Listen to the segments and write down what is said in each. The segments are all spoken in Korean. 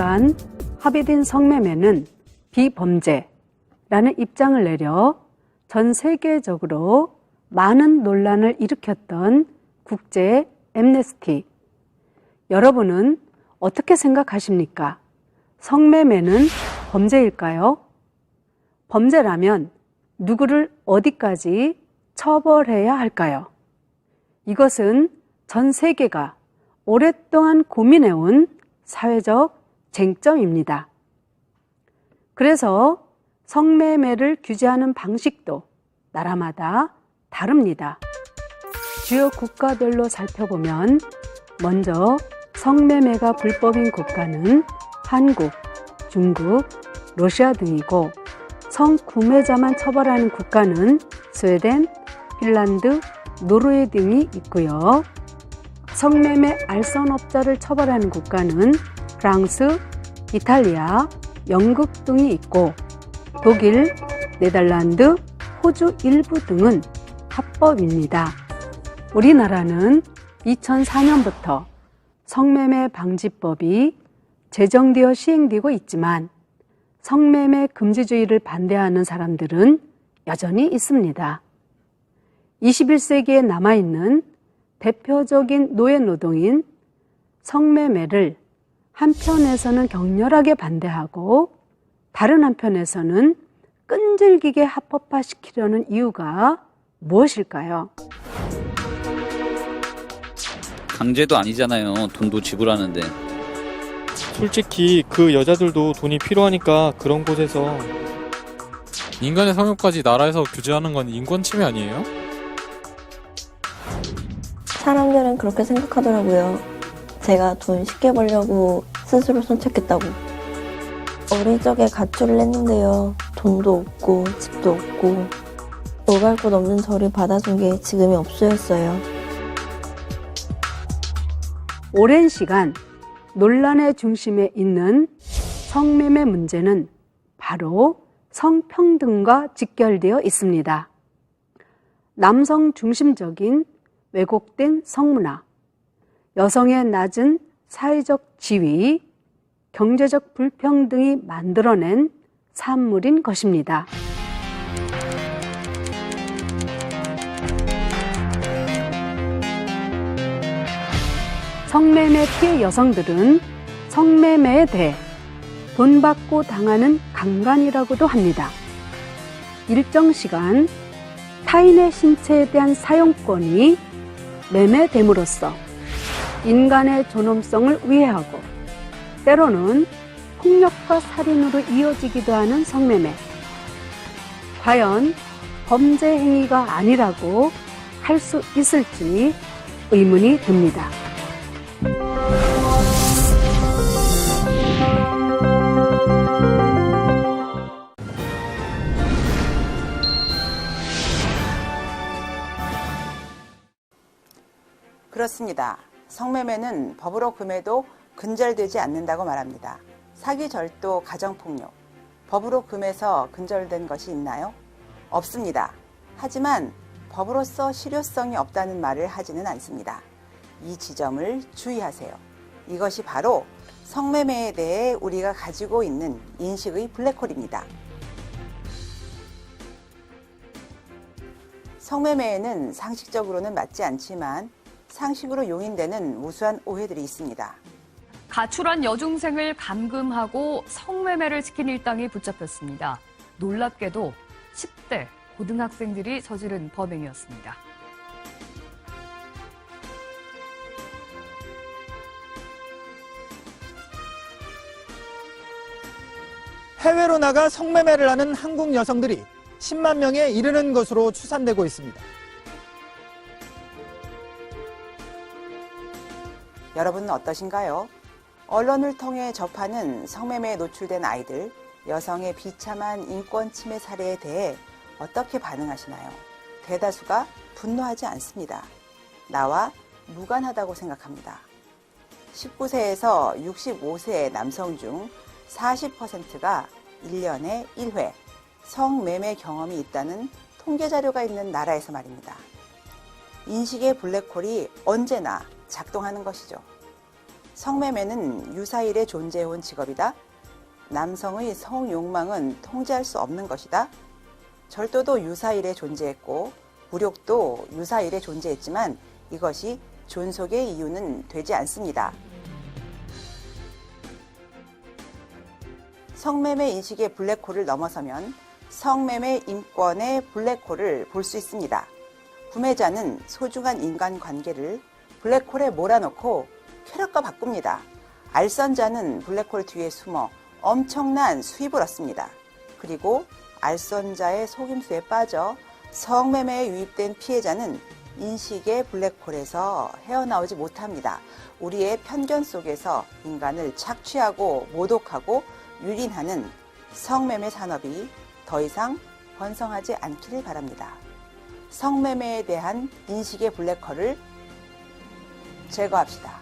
20년간 합의된 성매매는 비범죄라는 입장을 내려 전 세계적으로 많은 논란을 일으켰던 국제 앰네스티. 여러분은 어떻게 생각하십니까? 성매매는 범죄일까요? 범죄라면 누구를 어디까지 처벌해야 할까요? 이것은 전 세계가 오랫동안 고민해온 사회적 쟁점입니다. 그래서 성매매를 규제하는 방식도 나라마다 다릅니다. 주요 국가별로 살펴보면 먼저 성매매가 불법인 국가는 한국, 중국, 러시아 등이고 성구매자만 처벌하는 국가는 스웨덴, 핀란드, 노르웨이 등이 있고요. 성매매 알선업자를 처벌하는 국가는 프랑스, 이탈리아, 영국 등이 있고 독일, 네덜란드, 호주 일부 등은 합법입니다. 우리나라는 2004년부터 성매매 방지법이 제정되어 시행되고 있지만 성매매 금지주의를 반대하는 사람들은 여전히 있습니다. 21세기에 남아있는 대표적인 노예노동인 성매매를 한편에서는 격렬하게 반대하고 다른 한편에서는 끈질기게 합법화시키려는 이유가 무엇일까요? 강제도 아니잖아요. 돈도 지불하는데. 솔직히 그 여자들도 돈이 필요하니까 그런 곳에서. 인간의 성욕까지 나라에서 규제하는 건 인권 침해 아니에요? 사람들은 그렇게 생각하더라고요. 제가 돈 쉽게 벌려고 스스로 선택했다고. 어릴 적에 가출을 했는데요. 돈도 없고 집도 없고 오갈 곳 없는 저를 받아준 게 지금의 업소였어요. 오랜 시간 논란의 중심에 있는 성매매 문제는 바로 성평등과 직결되어 있습니다. 남성 중심적인 왜곡된 성문화, 여성의 낮은 사회적 지위, 경제적 불평등이 만들어낸 산물인 것입니다. 성매매 피해 여성들은 성매매에 대해 돈 받고 당하는 강간이라고도 합니다. 일정 시간 타인의 신체에 대한 사용권이 매매됨으로써 인간의 존엄성을 위해하고 때로는 폭력과 살인으로 이어지기도 하는 성매매. 과연 범죄 행위가 아니라고 할 수 있을지 의문이 듭니다. 그렇습니다. 성매매는 법으로 금해도 근절되지 않는다고 말합니다. 사기, 절도, 가정폭력, 법으로 금해서 근절된 것이 있나요? 없습니다. 하지만 법으로서 실효성이 없다는 말을 하지는 않습니다. 이 지점을 주의하세요. 이것이 바로 성매매에 대해 우리가 가지고 있는 인식의 블랙홀입니다. 성매매에는 상식적으로는 맞지 않지만 상식으로 용인되는 우수한 오해들이 있습니다. 가출한 여중생을 감금하고 성매매를 시킨 일당이 붙잡혔습니다. 놀랍게도 10대 고등학생들이 저지른 범행이었습니다. 해외로 나가 성매매를 하는 한국 여성들이 10만 명에 이르는 것으로 추산되고 있습니다. 여러분은 어떠신가요? 언론을 통해 접하는 성매매에 노출된 아이들, 여성의 비참한 인권 침해 사례에 대해 어떻게 반응하시나요? 대다수가 분노하지 않습니다. 나와 무관하다고 생각합니다. 19세에서 65세의 남성 중 40%가 1년에 1회 성매매 경험이 있다는 통계 자료가 있는 나라에서 말입니다. 인식의 블랙홀이 언제나 작동하는 것이죠. 성매매는 유사일에 존재해온 직업이다. 남성의 성욕망은 통제할 수 없는 것이다. 절도도 유사일에 존재했고 무력도 유사일에 존재했지만 이것이 존속의 이유는 되지 않습니다. 성매매 인식의 블랙홀을 넘어서면 성매매 인권의 블랙홀을 볼 수 있습니다. 구매자는 소중한 인간관계를 블랙홀에 몰아넣고 쾌락과 바꿉니다. 알선자는 블랙홀 뒤에 숨어 엄청난 수입을 얻습니다. 그리고 알선자의 속임수에 빠져 성매매에 유입된 피해자는 인식의 블랙홀에서 헤어나오지 못합니다. 우리의 편견 속에서 인간을 착취하고 모독하고 유린하는 성매매 산업이 더 이상 번성하지 않기를 바랍니다. 성매매에 대한 인식의 블랙홀을 제거합시다.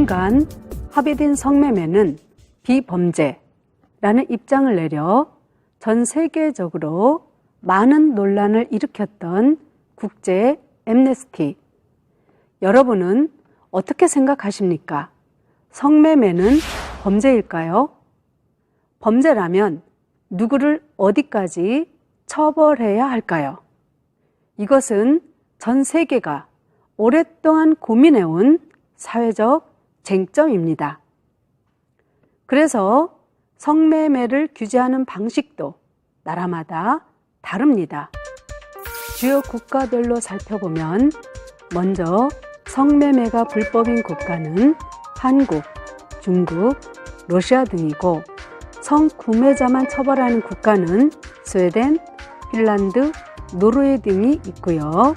2년 간 합의된 성매매는 비범죄라는 입장을 내려 전 세계적으로 많은 논란을 일으켰던 국제 앰네스티. 여러분은 어떻게 생각하십니까? 성매매는 범죄일까요? 범죄라면 누구를 어디까지 처벌해야 할까요? 이것은 전 세계가 오랫동안 고민해온 사회적 쟁점입니다. 그래서 성매매를 규제하는 방식도 나라마다 다릅니다. 주요 국가별로 살펴보면 먼저 성매매가 불법인 국가는 한국, 중국, 러시아 등이고 성구매자만 처벌하는 국가는 스웨덴, 핀란드, 노르웨이 등이 있고요.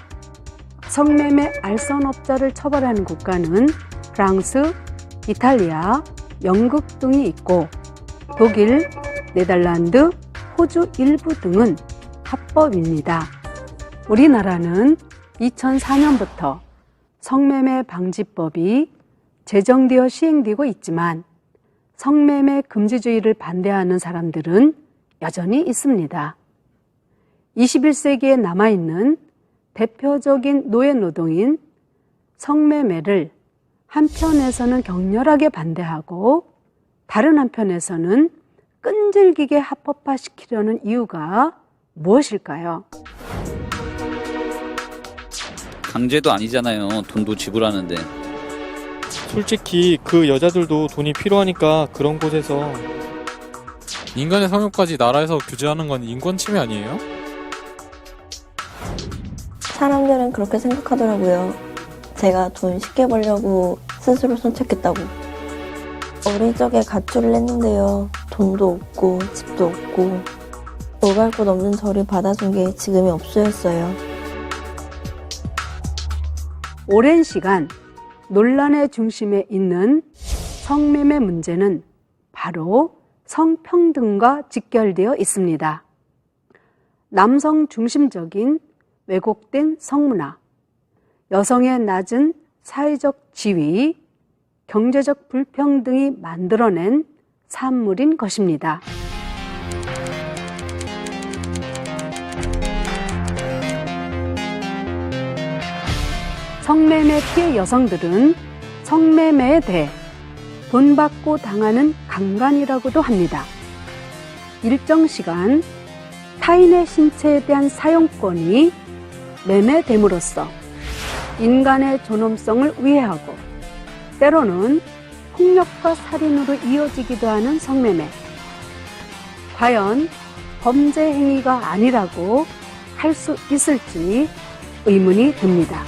성매매 알선업자를 처벌하는 국가는 프랑스, 이탈리아, 영국 등이 있고 독일, 네덜란드, 호주 일부 등은 합법입니다. 우리나라는 2004년부터 성매매 방지법이 제정되어 시행되고 있지만 성매매 금지주의를 반대하는 사람들은 여전히 있습니다. 21세기에 남아있는 대표적인 노예노동인 성매매를 한편에서는 격렬하게 반대하고 다른 한편에서는 끈질기게 합법화시키려는 이유가 무엇일까요? 강제도 아니잖아요. 돈도 지불하는데. 솔직히 그 여자들도 돈이 필요하니까 그런 곳에서 인간의 성욕까지 나라에서 규제하는 건 인권 침해 아니에요? 사람들은 그렇게 생각하더라고요. 제가 돈 쉽게 벌려고 스스로 손책했다고. 어린 적에 가출을 했는데요. 돈도 없고 집도 없고 오갈 곳 없는 저를 받아준 게 지금의 업소였어요. 오랜 시간 논란의 중심에 있는 성매매 문제는 바로 성평등과 직결되어 있습니다. 남성 중심적인 왜곡된 성문화, 여성의 낮은 사회적 지위, 경제적 불평등이 만들어낸 산물인 것입니다. 성매매 피해 여성들은 성매매에 대해 돈 받고 당하는 강간이라고도 합니다. 일정 시간 타인의 신체에 대한 사용권이 매매됨으로써 인간의 존엄성을 위해하고 때로는 폭력과 살인으로 이어지기도 하는 성매매. 과연 범죄 행위가 아니라고 할 수 있을지 의문이 듭니다.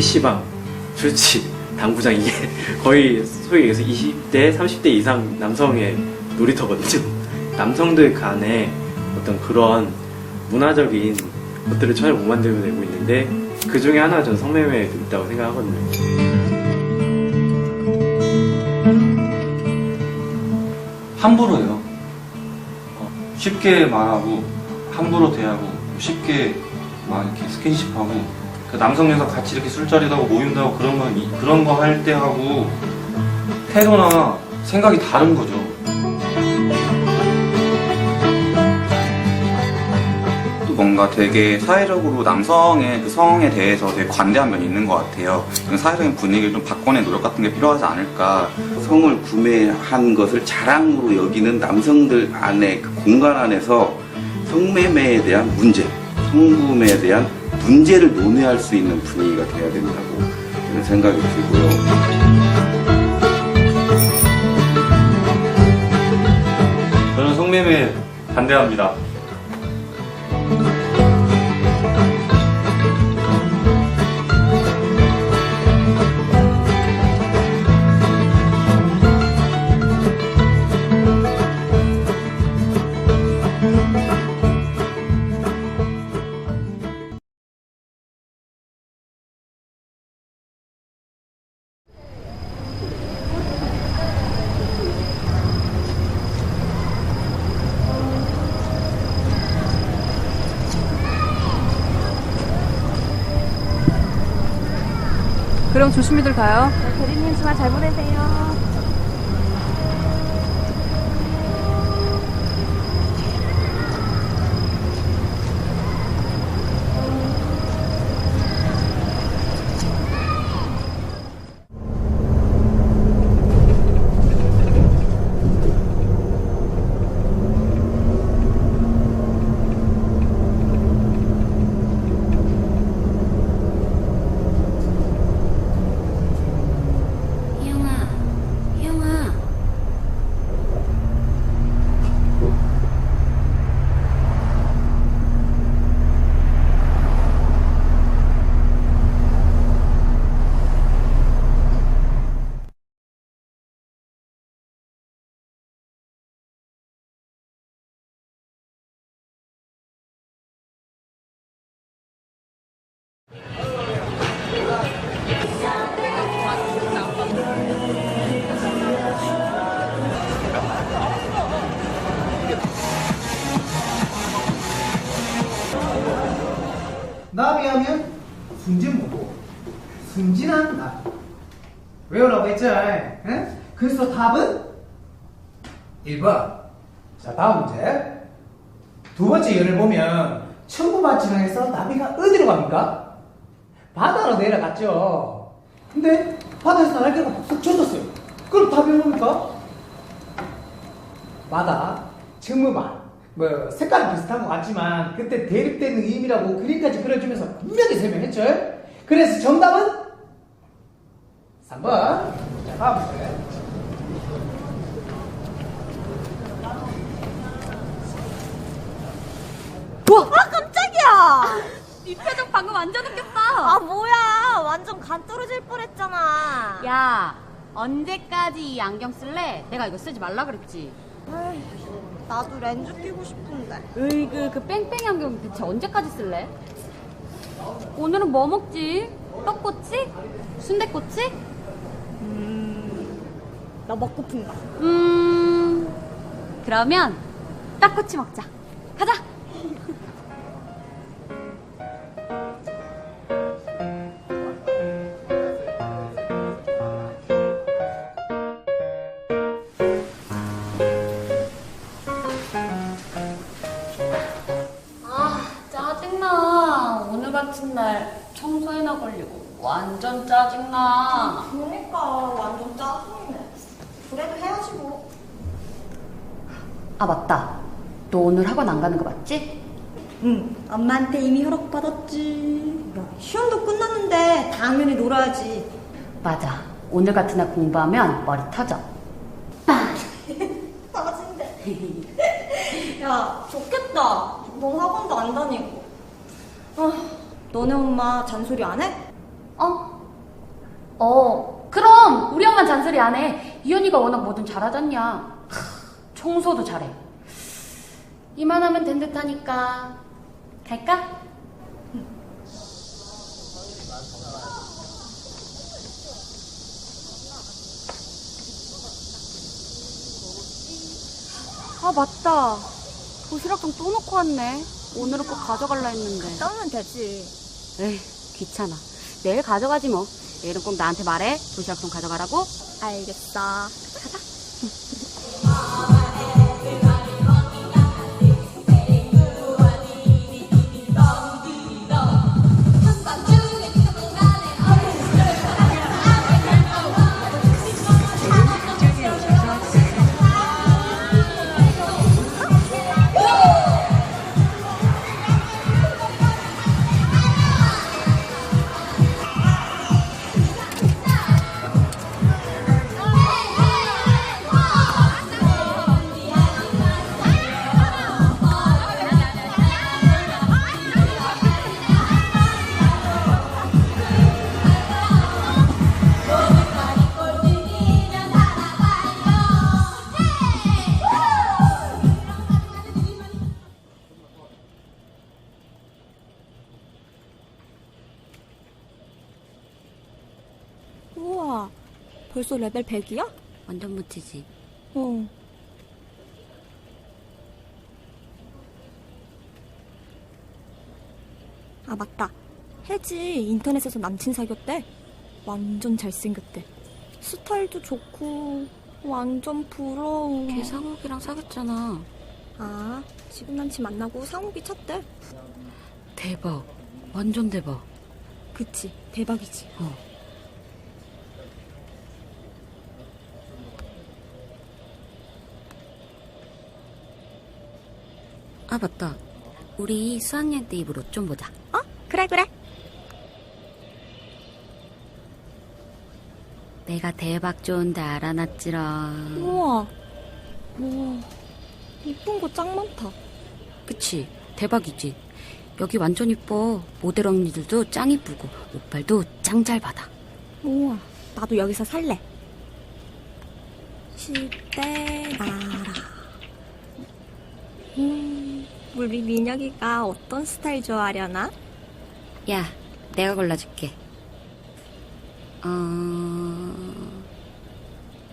PC방, 술집, 당구장 이게 거의 소위 얘기해서 20대, 30대 이상 남성의 놀이터거든요. 남성들 간에 어떤 그런 문화적인 것들을 전혀 못 만들어내고 있는데 그 중에 하나가 저는 성매매도 있다고 생각하거든요. 함부로요. 쉽게 말하고 함부로 대하고 쉽게 막 이렇게 스킨십하고 그 남성 여성 같이 이렇게 술자리도 하고 모임도 하고 그런 거 할 때 하고 태도나 생각이 다른 거죠. 또 뭔가 되게 사회적으로 남성의 그 성에 대해서 되게 관대한 면이 있는 것 같아요. 사회적인 분위기를 좀 바꿔내 노력 같은 게 필요하지 않을까. 성을 구매한 것을 자랑으로 여기는 남성들 안에 그 공간 안에서 성매매에 대한 문제, 성구매에 대한 문제를 논의할 수 있는 분위기가 돼야 된다고 저는 생각이 들고요. 저는 성매매 반대합니다. 그럼 조심히들 가요. 대리님 주말 잘 보내세요. 나비하면 순진무구, 순진한 나비. 외우라고 했죠? 에? 그래서 답은 1번. 자, 다음 문제. 두 번째 예를 보면 천구만 지나해서 나비가 어디로 갑니까? 바다로 내려갔죠. 근데 바다에서 날개가 푹 젖었어요. 그럼 답이 뭡니까? 바다, 천무만. 뭐 색깔은 비슷한 것 같지만 그때 대립되는 의미라고 그림까지 그려주면서 분명히 설명했죠. 그래서 정답은 3번. 자, 다음 문제. 아, 깜짝이야! 네 표정 방금 완전 웃겼다. 아, 뭐야. 완전 간 떨어질 뻔했잖아. 야, 언제까지 이 안경 쓸래? 내가 이거 쓰지 말라 그랬지. 나도 렌즈 끼고 싶은데. 으이그 그 뺑뺑이 안경 대체 언제까지 쓸래? 오늘은 뭐 먹지? 떡꼬치? 순댓꼬치? 나 먹고픈 거. 그러면 떡꼬치 먹자. 가자. 짜증나. 오늘 같은 날 청소해나 걸리고 완전 짜증나. 그러니까 완전 짜증이네. 그래도 해야지 뭐. 아 맞다. 너 오늘 학원 안 가는 거 맞지? 응, 엄마한테 이미 허락받았지. 야, 시험도 끝났는데 당연히 놀아야지. 맞아. 오늘 같은 날 공부하면 머리 터져. 짜증돼. 야, 좋겠다. 넌 학원도 안 다니고. 아, 너네 엄마 잔소리 안 해? 그럼 우리 엄마 잔소리 안 해. 이 언니가 워낙 뭐든 잘하잖냐. 청소도 잘해. 이만하면 된 듯하니까 갈까? 아, 맞다. 도시락통 또 놓고 왔네. 오늘은 꼭 가져갈라 했는데. 떠오면 되지. 에이, 귀찮아. 내일 가져가지 뭐. 내일은 꼭 나한테 말해. 도시락통 가져가라고. 알겠어. 가자. 우와, 벌써 레벨 100이야? 완전 멋지지. 아, 맞다. 혜지 인터넷에서 남친 사귀었대. 완전 잘생겼대. 스타일도 좋고 완전 부러워. 걔 상욱이랑 사귀었잖아. 아, 지금 남친 만나고 상욱이 쳤대. 대박. 완전 대박. 그치, 대박이지. 아, 맞다. 우리 수학여행 때 입을 옷 좀 보자. 그래. 내가 대박 좋은데 알아놨지라. 우와, 이쁜 거 짱 많다. 그치? 대박이지? 여기 완전 이뻐. 모델 언니들도 짱 이쁘고 옷빨도 짱 잘 받아. 우와, 나도 여기서 살래. 10대 나라. 우리 민혁이가 어떤 스타일 좋아하려나? 야, 내가 골라줄게.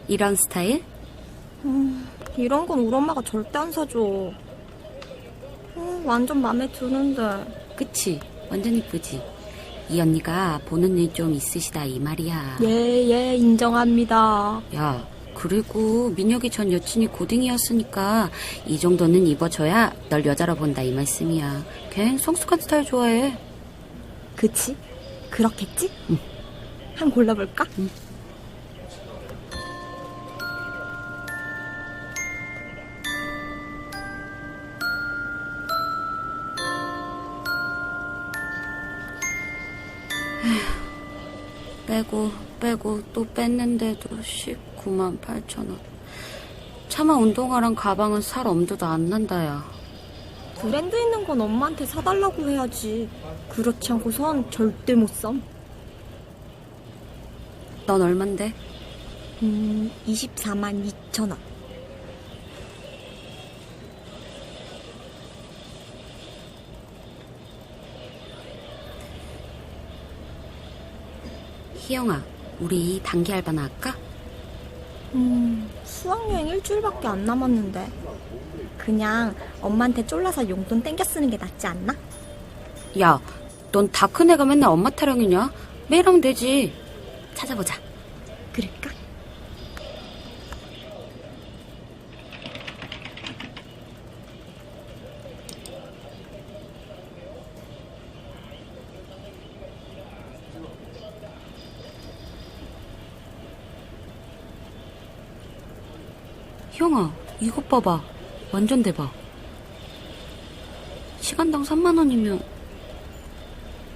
이런 스타일? 이런 건 우리 엄마가 절대 안 사줘. 완전 마음에 드는데. 그치? 완전 이쁘지? 이 언니가 보는 일 좀 있으시다 이 말이야. 예, 인정합니다. 야, 그리고 민혁이 전 여친이 고딩이었으니까 이 정도는 입어줘야 널 여자로 본다 이 말씀이야. 걔 성숙한 스타일 좋아해. 그치? 그렇겠지? 응. 한 골라볼까? 응. 빼고 또 뺐는데도 19만 8천 원. 차마 운동화랑 가방은 살 엄두도 안 난다, 야. 브랜드 있는 건 엄마한테 사달라고 해야지. 그렇지 않고선 절대 못 사. 넌 얼만데? 24만 2천 원. 희영아, 우리 단기 알바나 할까? 수학여행 일주일밖에 안 남았는데 그냥 엄마한테 쫄라서 용돈 땡겨 쓰는 게 낫지 않나? 야, 넌 다 큰 애가 맨날 엄마 타령이냐? 매일 하면 되지. 찾아보자. 그럴까? 희영아, 이것 봐봐. 완전 대박. 시간당 3만 원이면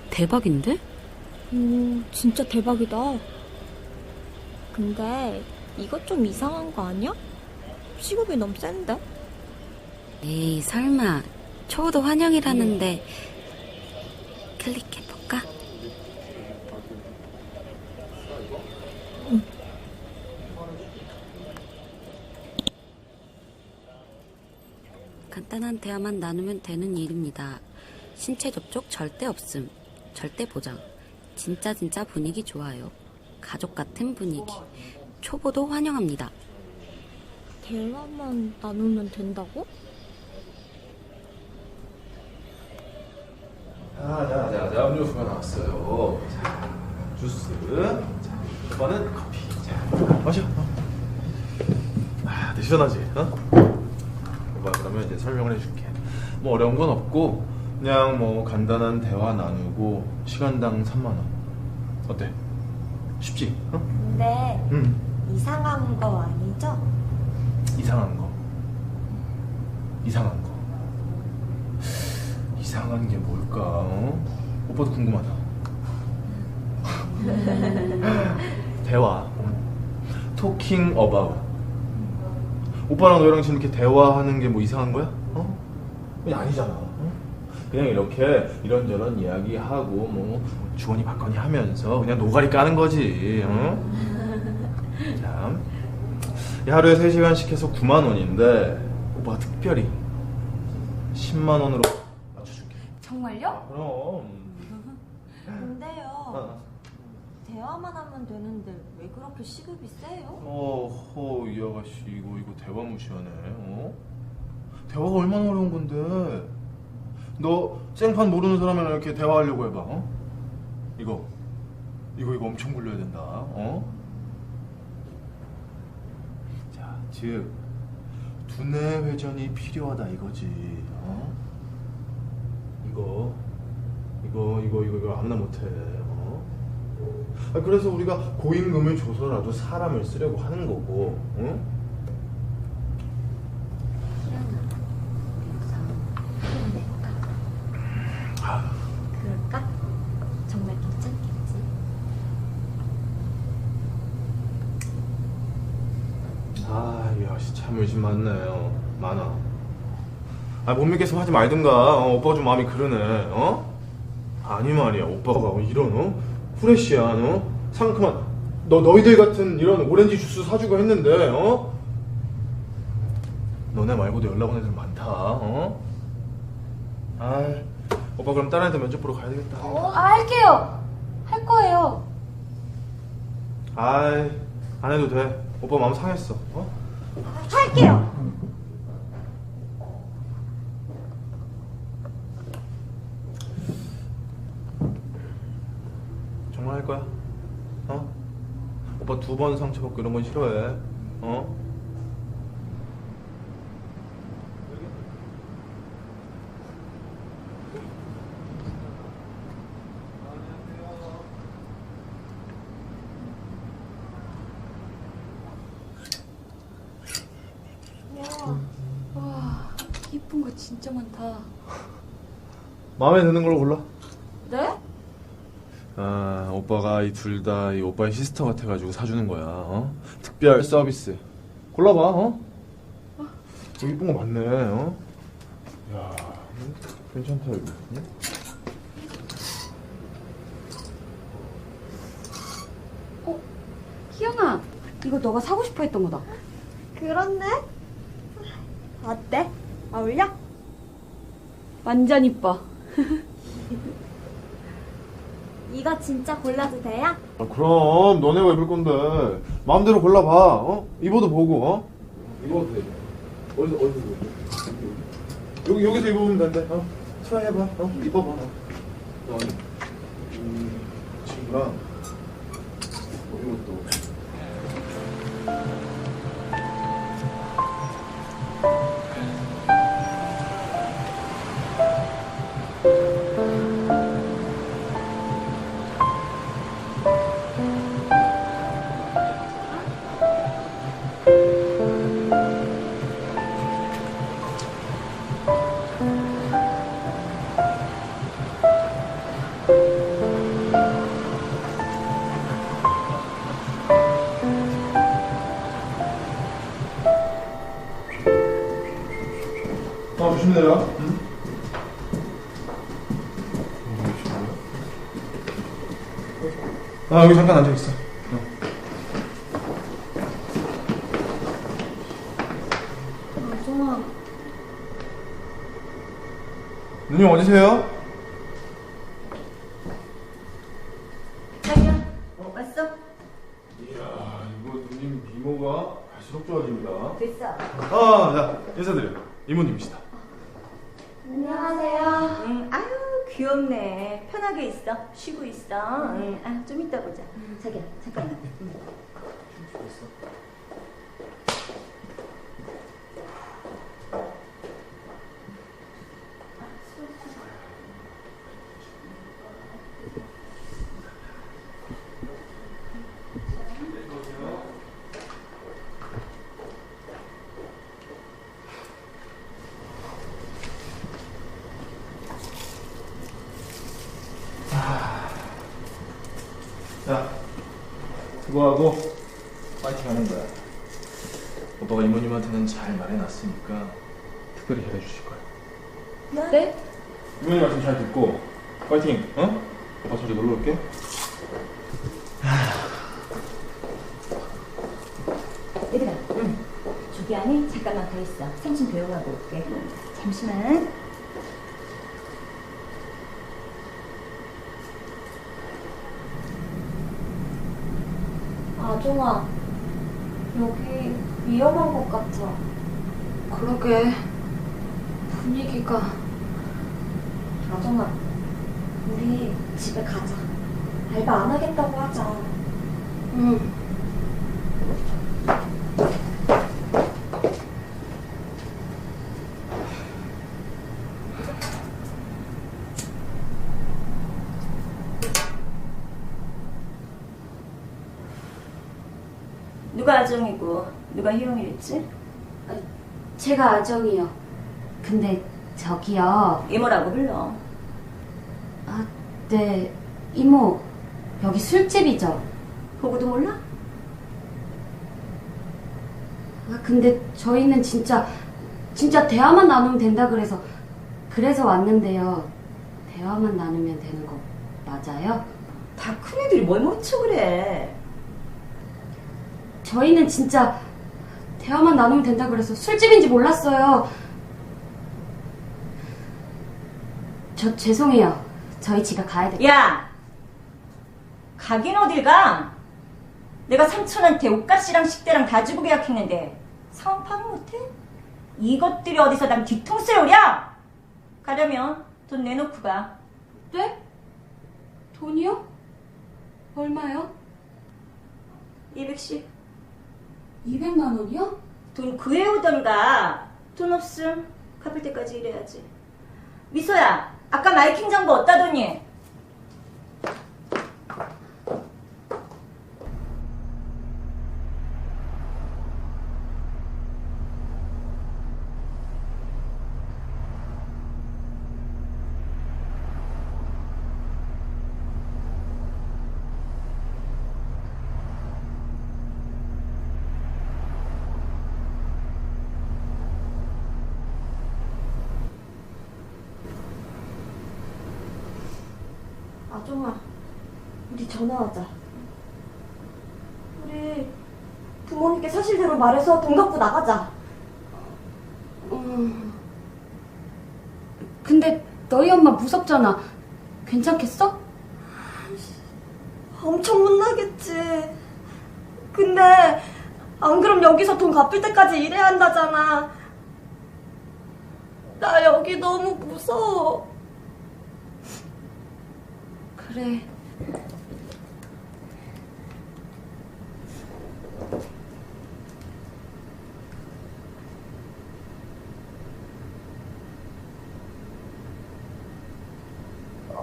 대박인데? 진짜 대박이다. 근데 이것 좀 이상한 거 아니야? 시급이 너무 센데? 에이, 설마. 초도 환영이라는데 클릭해볼까? 간단한 대화만 나누면 되는 일입니다. 신체 접촉 절대 없음. 절대 보장. 진짜 분위기 좋아요. 가족 같은 분위기. 초보도 환영합니다. 대화만 나누면 된다고? 자, 음료수가 나왔어요. 자, 주스. 자, 오빠는 커피. 자, 마셔. 되게 시원하지? 오빠 그러면 이제 설명을 해줄게. 뭐 어려운 건 없고 그냥 뭐 간단한 대화 나누고 시간당 3만 원. 어때? 쉽지? 근데 이상한 거 아니죠? 이상한 거. 이상한 게 뭘까? 오빠도 궁금하다. 대화. Talking about. 오빠랑 너랑 지금 이렇게 대화하는 게 뭐 이상한 거야? 그냥 아니잖아. 그냥 이렇게 이런저런 이야기하고 뭐 주거니 받거니 하면서 그냥 노가리 까는 거지. 자, 하루에 3시간씩 해서 9만 원인데 오빠가 특별히 10만 원으로 맞춰줄게. 정말요? 그럼. 근데요. 대화만 하면 되는데 왜 그렇게 시급이 세요? 이 아가씨 이거 대화 무시하네. 대화가 얼마나 어려운 건데. 너 생판 모르는 사람이랑 이렇게 대화하려고 해봐. 이거 엄청 굴려야 된다. 자, 즉 두뇌 회전이 필요하다 이거지. 이거 아무나 못해. 그래서 우리가 고임금을 줘서라도 사람을 쓰려고 하는 거고. 그럴까? 정말 괜찮겠지? 이 아가씨 참 의심 많아. 못 믿겠으면 하지 말든가. 오빠가 좀 마음이 그러네. 아니 말이야, 오빠가 이런 후레쉬야, 상큼한 너희들 같은 이런 오렌지 주스 사주고 했는데, 너네 말고도 연락 온 애들 많다. 오빠 그럼 다른 애들 면접 보러 가야 되겠다. 할게요. 할 거예요. 안 해도 돼. 오빠 마음 상했어. 할게요. 정말 할 거야? 오빠 2번 상처받고 이런 건 싫어해. 와, 예쁜 거 진짜 많다. 마음에 드는 걸로 골라. 네? 오빠가 이 둘 다 이 오빠의 시스터 같아가지고 사주는 거야. 특별 서비스. 골라봐. 이쁜 거 많네. 야, 괜찮다 이거. 희영아, 이거 너가 사고 싶어 했던 거다. 그렇네. 어때? 어울려? 완전 이뻐. 이거 진짜 골라도 돼요? 그럼 너네가 입을 건데 마음대로 골라봐. 입어도 보고. 입어도 돼. 어디서 입어? 여기서 입으면 된대. 트라이 해봐. 입어봐. 친구랑 이것도. 조심히 내려. 여기 잠깐 앉아있어. 아정아, 누님 어디세요? 자기야, 왔어? 이야, 이거 누님 미모가 갈수록 좋아집니다. 됐어. 자, 인사드려요. 이모님이시다. 안녕하세요. 아유, 귀엽네. 편하게 있어. 쉬고 있어. 좀 이따 보자. 자기야, 잠깐만. 자, 그거하고 파이팅 하는 거야. 오빠가 이모님한테는 잘 말해놨으니까 특별히 잘해주실 거야. 네? 이모님 말씀 잘 듣고 파이팅, 어? 오빠 저기 놀러 올게. 얘들아, 저기 안에 잠깐만 가 있어. 삼촌 배웅하고 올게. 잠시만. 아종아, 여기 위험한 것 같아. 그러게. 분위기가. 아종아, 우리 집에 가자. 알바 안 하겠다고 하자. 응. 누가 아정이고 누가 희영이랬지? 제가 아정이요. 근데 저기요. 이모라고 불러. 아, 네. 이모, 여기 술집이죠? 보고도 몰라? 아, 근데 저희는 진짜 대화만 나누면 된다 그래서 왔는데요. 대화만 나누면 되는 거 맞아요? 다 큰애들이 뭘 묻혀 그래. 저희는 진짜 대화만 나누면 된다 그래서 술집인지 몰랐어요. 저 죄송해요. 저희 집에 가야 돼요. 야! 가긴 어딜 가? 내가 삼촌한테 옷값이랑 식대랑 다 주고 계약했는데 상황 파악 못해? 이것들이 어디서 남 뒤통수에 오랴? 가려면 돈 내놓고 가. 네? 돈이요? 얼마요? 200씩. 200만 원이요? 돈 구해오던가. 돈 없음 갚을 때까지 일해야지. 미소야, 아까 마이킹 정보 어디다 뒀니? 아종아, 우리 전화하자. 우리 부모님께 사실대로 말해서 돈 갖고 나가자. 근데 너희 엄마 무섭잖아. 괜찮겠어? 엄청 혼나겠지. 근데 안 그럼 여기서 돈 갚을 때까지 일해야 한다잖아. 나 여기 너무 무서워. 그래.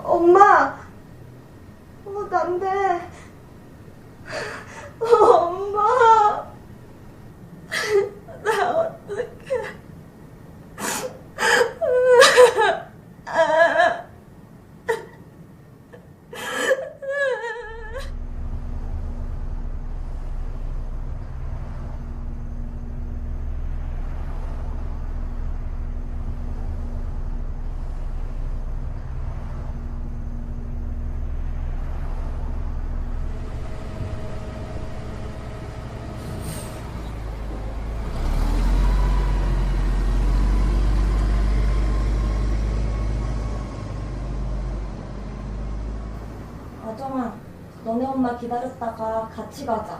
엄마! 안 돼. 엄마! 나 어떡해. 희영아, 너네 엄마 기다렸다가 같이 가자.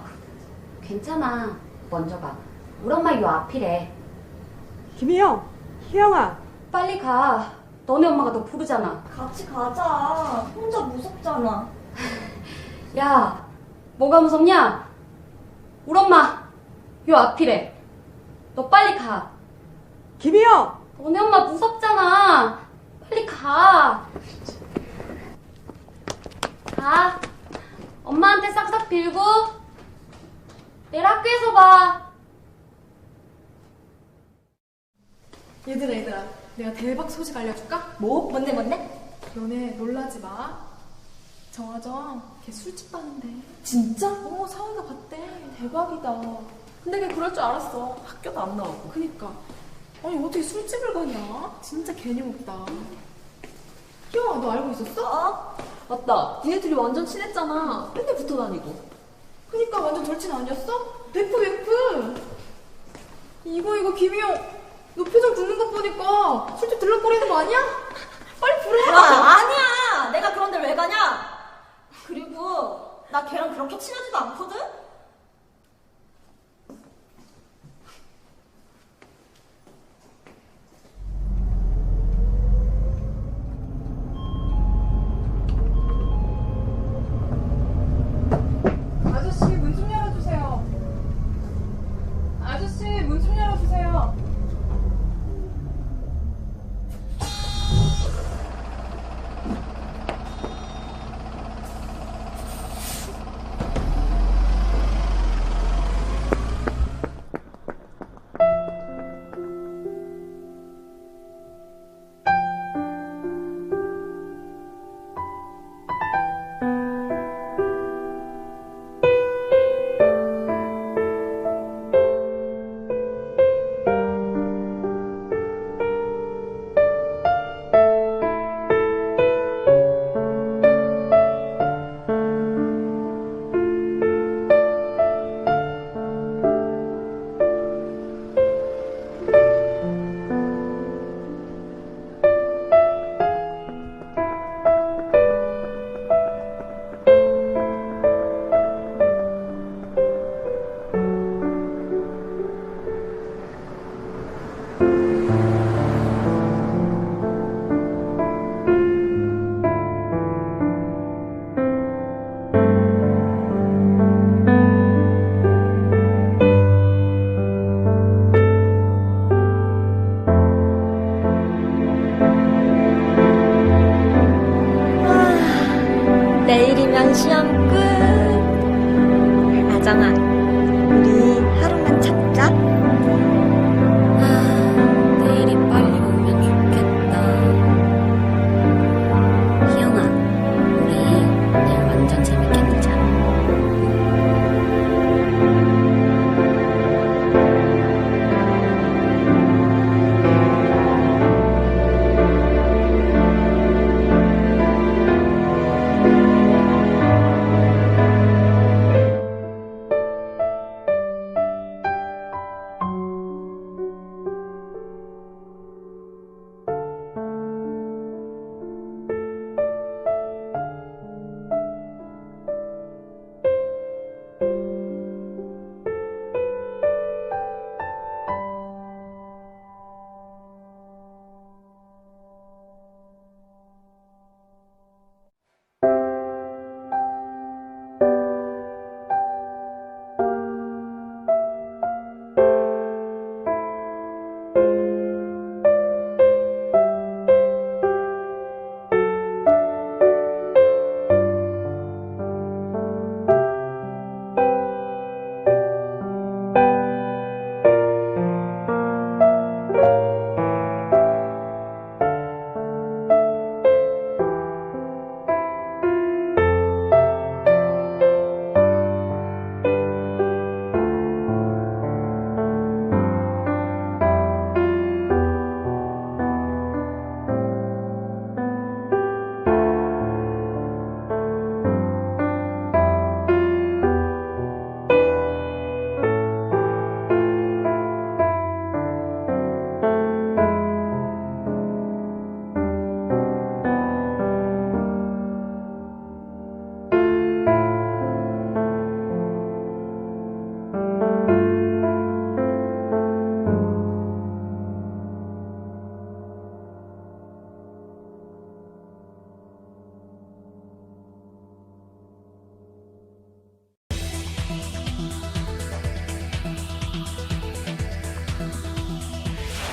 괜찮아. 먼저 가. 우리 엄마 요 앞이래. 김희영, 희영아. 빨리 가. 너네 엄마가 너 부르잖아. 같이 가자. 혼자 무섭잖아. 야, 뭐가 무섭냐? 우리 엄마 요 앞이래. 너 빨리 가. 김희영! 너네 엄마 무섭잖아. 빨리 가. 가. 엄마한테 싹싹 빌고 내일 학교에서 봐. 얘들아, 내가 대박 소식 알려줄까? 뭐? 뭔데? 너네 놀라지 마. 정화정 걔 술집 가는데. 진짜? 사원가 봤대. 대박이다. 근데 걔 그럴 줄 알았어. 학교도 안 나오고. 그니까. 아니 어떻게 술집을 가냐? 진짜 개념 없다. 희영아, 너 알고 있었어? 맞다. 니네 둘이 완전 친했잖아. 맨날 붙어 다니고. 그니까 완전 절친 아니었어? 100%. 이거 김희영, 너 표정 굳는 거 보니까 술집 들락거리는 거 아니야? 빨리 부르라. 아니야. 내가 그런 데를 왜 가냐? 그리고 나 걔랑 그렇게 친하지도 않거든? 아저씨, 문 좀 열어주세요. 아저씨, 문 좀 열어주세요. 내일이면 시험 끝. 아정아, 우리 하루만 참자. 내일이 빨리 오면 좋겠다. 희영아, 우리 내일 완전 재밌게 놀자.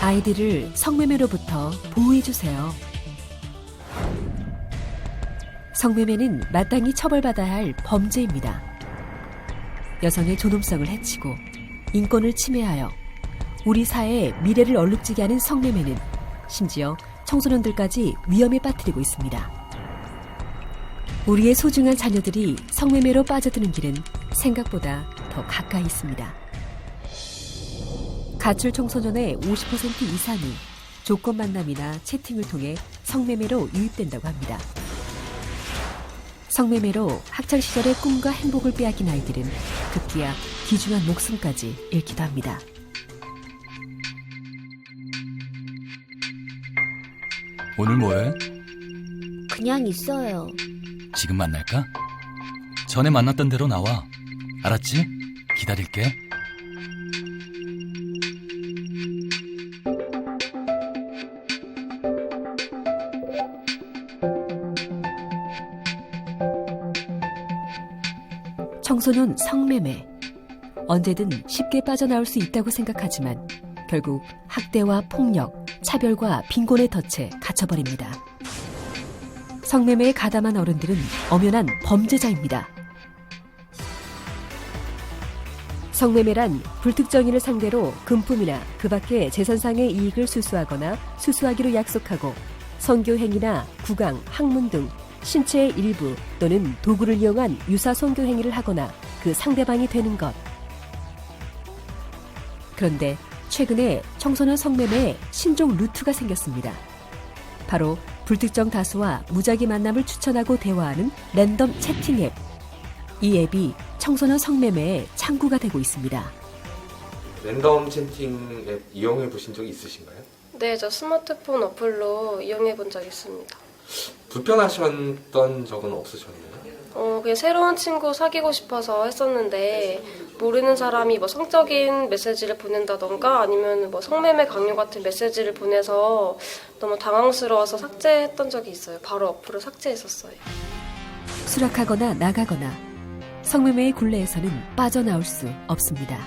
아이들을 성매매로부터 보호해주세요. 성매매는 마땅히 처벌받아야 할 범죄입니다. 여성의 존엄성을 해치고 인권을 침해하여 우리 사회의 미래를 얼룩지게 하는 성매매는 심지어 청소년들까지 위험에 빠뜨리고 있습니다. 우리의 소중한 자녀들이 성매매로 빠져드는 길은 생각보다 더 가까이 있습니다. 가출 청소년의 50% 이상이 조건 만남이나 채팅을 통해 성매매로 유입된다고 합니다. 성매매로 학창시절의 꿈과 행복을 빼앗긴 아이들은 급기야 귀중한 목숨까지 잃기도 합니다. 오늘 뭐해? 그냥 있어요. 지금 만날까? 전에 만났던 대로 나와. 알았지? 기다릴게. 청소년 성매매. 언제든 쉽게 빠져나올 수 있다고 생각하지만 결국 학대와 폭력, 차별과 빈곤의 덫에 갇혀버립니다. 성매매에 가담한 어른들은 엄연한 범죄자입니다. 성매매란 불특정인을 상대로 금품이나 그 밖의 재산상의 이익을 수수하거나 수수하기로 약속하고 성교행위나 구강, 학문 등 신체의 일부 또는 도구를 이용한 유사 성교행위를 하거나 그 상대방이 되는 것. 그런데 최근에 청소년 성매매에 신종 루트가 생겼습니다. 바로 불특정 다수와 무작위 만남을 추천하고 대화하는 랜덤 채팅 앱. 이 앱이 청소년 성매매의 창구가 되고 있습니다. 랜덤 채팅 앱 이용해 보신 적 있으신가요? 네, 저 스마트폰 어플로 이용해 본 적 있습니다. 불편하셨던 적은 없으셨나요? 그냥 새로운 친구 사귀고 싶어서 했었는데 모르는 사람이 뭐 성적인 메시지를 보낸다던가 아니면 뭐 성매매 강요 같은 메시지를 보내서 너무 당황스러워서 삭제했던 적이 있어요. 바로 어플을 삭제했었어요. 수락하거나 나가거나 성매매의 굴레에서는 빠져나올 수 없습니다.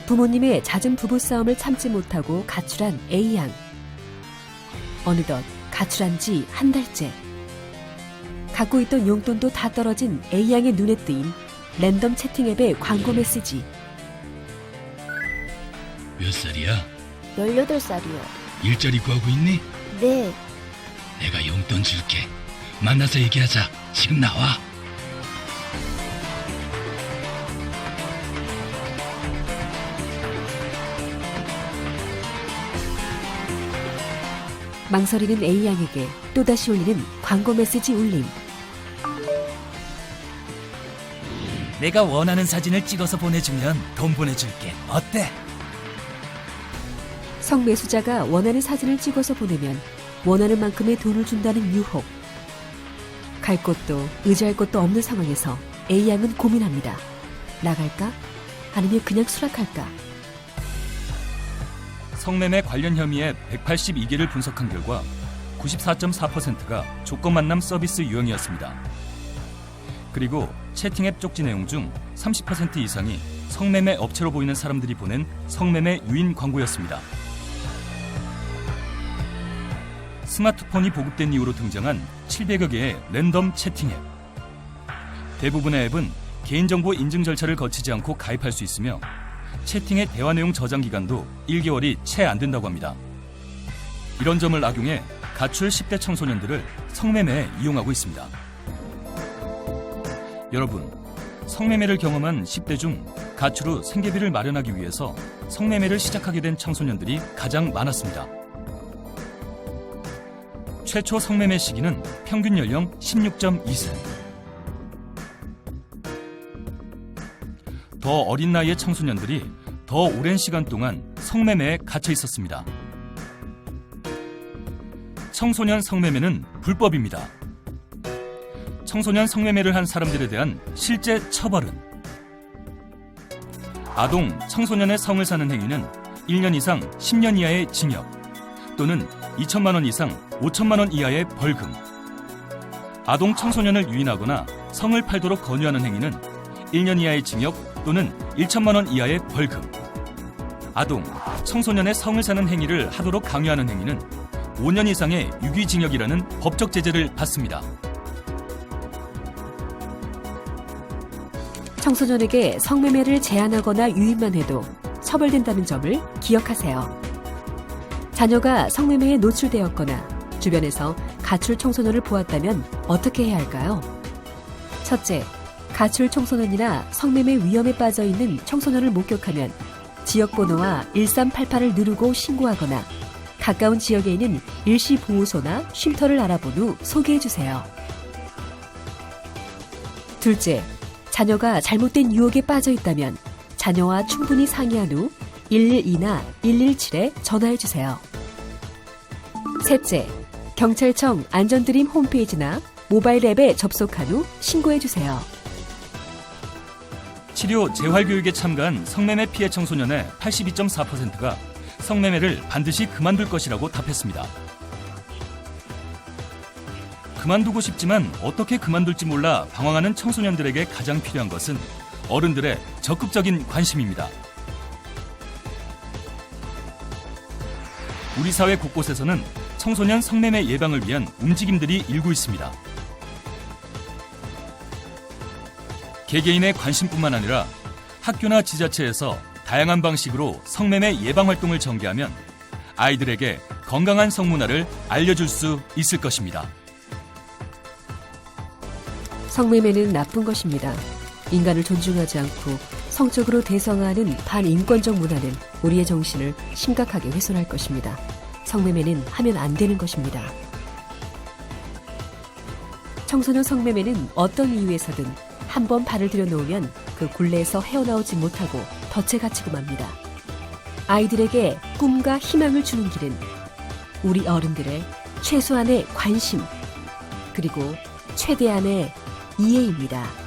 부모님의 잦은 부부싸움을 참지 못하고 가출한 A양. 어느덧 가출한 지 한 달째. 갖고 있던 용돈도 다 떨어진 A양의 눈에 뜨인 랜덤 채팅 앱의 광고 메시지. 몇 살이야? 18살이요. 일자리 구하고 있니? 네. 내가 용돈 줄게. 만나서 얘기하자. 지금 나와. 망설이는 A양에게 또다시 올리는 광고 메시지 울림. 내가 원하는 사진을 찍어서 보내주면 돈 보내줄게. 어때? 성매수자가 원하는 사진을 찍어서 보내면 원하는 만큼의 돈을 준다는 유혹. 갈 곳도 의지할 곳도 없는 상황에서 A양은 고민합니다. 나갈까? 아니면 그냥 수락할까? 성매매 관련 혐의의 182개를 분석한 결과 94.4%가 조건 만남 서비스 유형이었습니다. 그리고 채팅앱 쪽지 내용 중 30% 이상이 성매매 업체로 보이는 사람들이 보낸 성매매 유인 광고였습니다. 스마트폰이 보급된 이후로 등장한 700여 개의 랜덤 채팅앱. 대부분의 앱은 개인정보 인증 절차를 거치지 않고 가입할 수 있으며 채팅의 대화 내용 저장 기간도 1개월이 채 안 된다고 합니다. 이런 점을 악용해 가출 10대 청소년들을 성매매에 이용하고 있습니다. 여러분, 성매매를 경험한 10대 중 가출 후 생계비를 마련하기 위해서 성매매를 시작하게 된 청소년들이 가장 많았습니다. 최초 성매매 시기는 평균 연령 16.2세. 더 어린 나이의 청소년들이 더 오랜 시간 동안 성매매에 갇혀 있었습니다. 청소년 성매매는 불법입니다. 청소년 성매매를 한 사람들에 대한 실제 처벌은 아동, 청소년의 성을 사는 행위는 1년 이상 10년 이하의 징역 또는 2천만 원 이상 5천만 원 이하의 벌금. 아동, 청소년을 유인하거나 성을 팔도록 권유하는 행위는 1년 이하의 징역 또는 1천만 원 이하의 벌금. 아동, 청소년의 성을 사는 행위를 하도록 강요하는 행위는 5년 이상의 유기징역이라는 법적 제재를 받습니다. 청소년에게 성매매를 제한하거나 유인만 해도 처벌된다는 점을 기억하세요. 자녀가 성매매에 노출되었거나 주변에서 가출 청소년을 보았다면 어떻게 해야 할까요? 첫째, 가출 청소년이나 성매매 위험에 빠져 있는 청소년을 목격하면 지역번호와 1388을 누르고 신고하거나 가까운 지역에 있는 일시보호소나 쉼터를 알아본 후 소개해주세요. 둘째, 자녀가 잘못된 유혹에 빠져 있다면 자녀와 충분히 상의한 후 112나 117에 전화해주세요. 셋째, 경찰청 안전드림 홈페이지나 모바일 앱에 접속한 후 신고해주세요. 치료 재활교육에 참가한 성매매 피해 청소년의 82.4%가 성매매를 반드시 그만둘 것이라고 답했습니다. 그만두고 싶지만 어떻게 그만둘지 몰라 방황하는 청소년들에게 가장 필요한 것은 어른들의 적극적인 관심입니다. 우리 사회 곳곳에서는 청소년 성매매 예방을 위한 움직임들이 일고 있습니다. 개개인의 관심뿐만 아니라 학교나 지자체에서 다양한 방식으로 성매매 예방 활동을 전개하면 아이들에게 건강한 성문화를 알려줄 수 있을 것입니다. 성매매는 나쁜 것입니다. 인간을 존중하지 않고 성적으로 대성하는 반인권적 문화는 우리의 정신을 심각하게 훼손할 것입니다. 성매매는 하면 안 되는 것입니다. 청소년 성매매는 어떤 이유에서든 한 번 발을 들여놓으면 그 굴레에서 헤어나오지 못하고 덫에 갇히고 맙니다. 아이들에게 꿈과 희망을 주는 길은 우리 어른들의 최소한의 관심 그리고 최대한의 이해입니다.